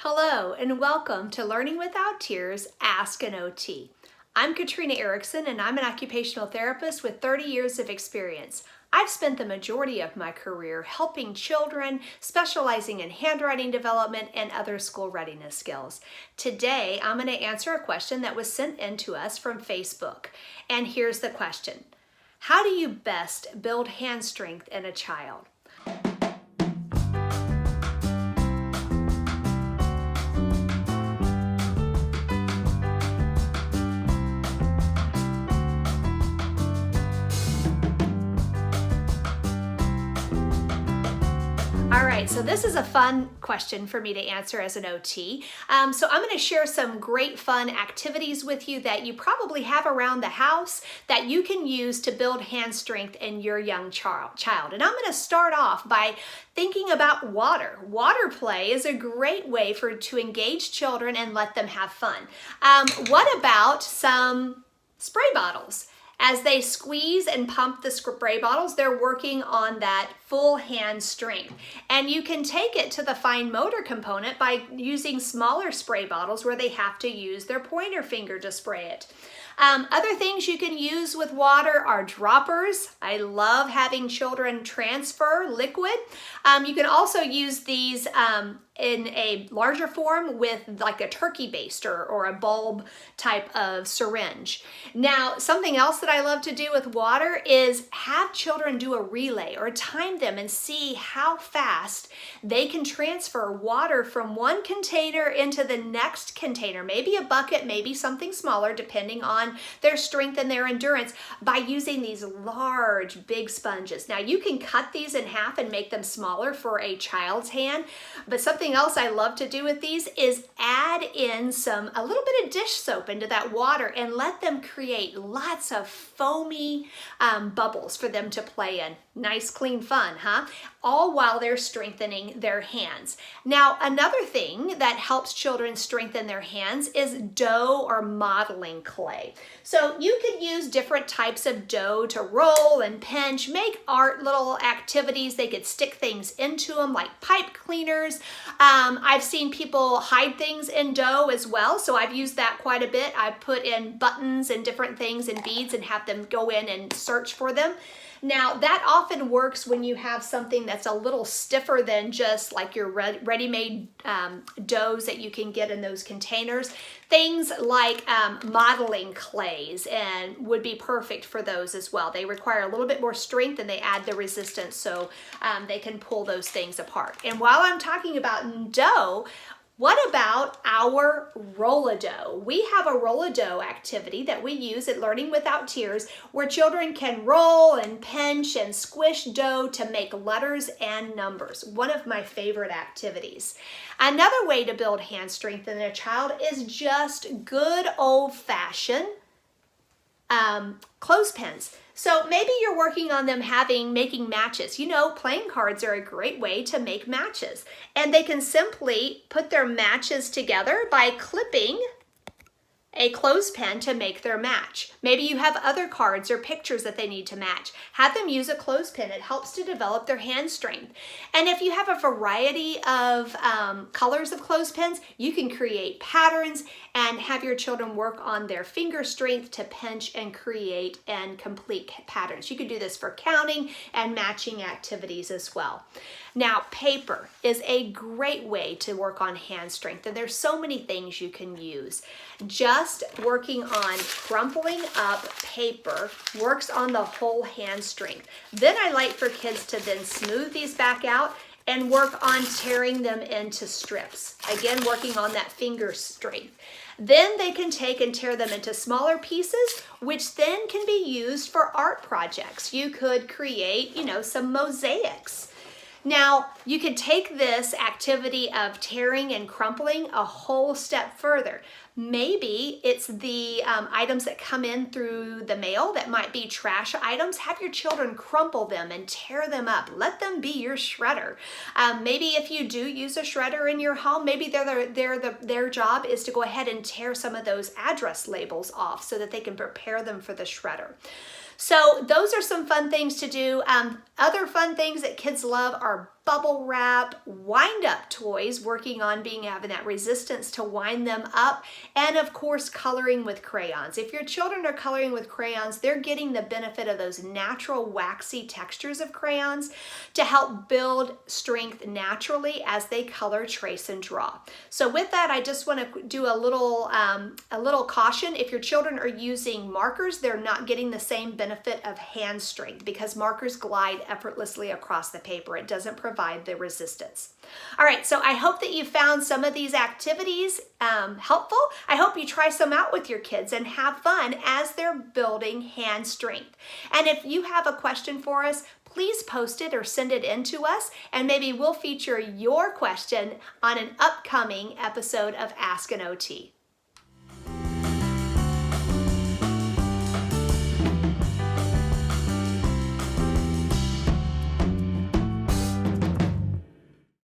Hello and welcome to Learning Without Tears, Ask an OT. I'm Katrina Erickson and I'm an occupational therapist with 30 years of experience. I've spent the majority of my career helping children, specializing in handwriting development and other school readiness skills. Today, I'm going to answer a question that was sent in to us from Facebook. And here's the question. How do you best build hand strength in a child? All right, so this is a fun question for me to answer as an OT. So I'm going to share some great fun activities with you that you probably have around the house that you can use to build hand strength in your young child. And I'm going to start off by thinking about water. Water play is a great way to engage children and let them have fun. What about some spray bottles? As they squeeze and pump the spray bottles, they're working on that full hand strength. And you can take it to the fine motor component by using smaller spray bottles where they have to use their pointer finger to spray it. Other things you can use with water are droppers. I love having children transfer liquid. You can also use these in a larger form with like a turkey baster or a bulb type of syringe. Now, something else that I love to do with water is have children do a relay or time them and see how fast they can transfer water from one container into the next container, maybe a bucket, maybe something smaller, depending on their strength and their endurance, by using these large, big sponges. Now, you can cut these in half and make them smaller for a child's hand, but something else I love to do with these is add in a little bit of dish soap into that water and let them create lots of foamy bubbles for them to play in. Nice, clean fun, huh? All while they're strengthening their hands. Now, another thing that helps children strengthen their hands is dough or modeling clay. So you could use different types of dough to roll and pinch, make art little activities. They could stick things into them like pipe cleaners. I've seen people hide things in dough as well, so I've used that quite a bit. I've put in buttons and different things and beads and have them go in and search for them. Now, that often works when you have something that's a little stiffer than just like your ready-made doughs that you can get in those containers. Things like modeling clays and would be perfect for those as well. They require a little bit more strength and they add the resistance so they can pull those things apart. And while I'm talking about dough, what about our Rolla dough? We have a Rolla dough activity that we use at Learning Without Tears where children can roll and pinch and squish dough to make letters and numbers. One of my favorite activities. Another way to build hand strength in a child is just good old-fashioned clothespins. So maybe you're working on them making matches. You know, playing cards are a great way to make matches. And they can simply put their matches together by clipping a clothespin to make their match. Maybe you have other cards or pictures that they need to match. Have them use a clothespin. It helps to develop their hand strength. And if you have a variety of colors of clothespins, you can create patterns and have your children work on their finger strength to pinch and create and complete patterns. You can do this for counting and matching activities as well. Now, paper is a great way to work on hand strength, and there's so many things you can use. Just working on crumpling up paper works on the whole hand strength. Then I like for kids to then smooth these back out and work on tearing them into strips. Again, working on that finger strength. Then they can take and tear them into smaller pieces, which then can be used for art projects. You could create, some mosaics. Now, you could take this activity of tearing and crumpling a whole step further. Maybe it's the items that come in through the mail that might be trash items. Have your children crumple them and tear them up. Let them be your shredder. Maybe if you do use a shredder in your home, maybe their job is to go ahead and tear some of those address labels off so that they can prepare them for the shredder. So those are some fun things to do. Other fun things that kids love are bubble wrap, wind up toys, working on having that resistance to wind them up, and of course coloring with crayons. If your children are coloring with crayons, they're getting the benefit of those natural waxy textures of crayons to help build strength naturally as they color, trace, and draw. So with that, I just want to do a little caution. If your children are using markers, they're not getting the same benefit of hand strength because markers glide effortlessly across the paper. It doesn't provide the resistance. All right, so I hope that you found some of these activities helpful. I hope you try some out with your kids and have fun as they're building hand strength. And if you have a question for us, please post it or send it in to us, and maybe we'll feature your question on an upcoming episode of Ask an OT.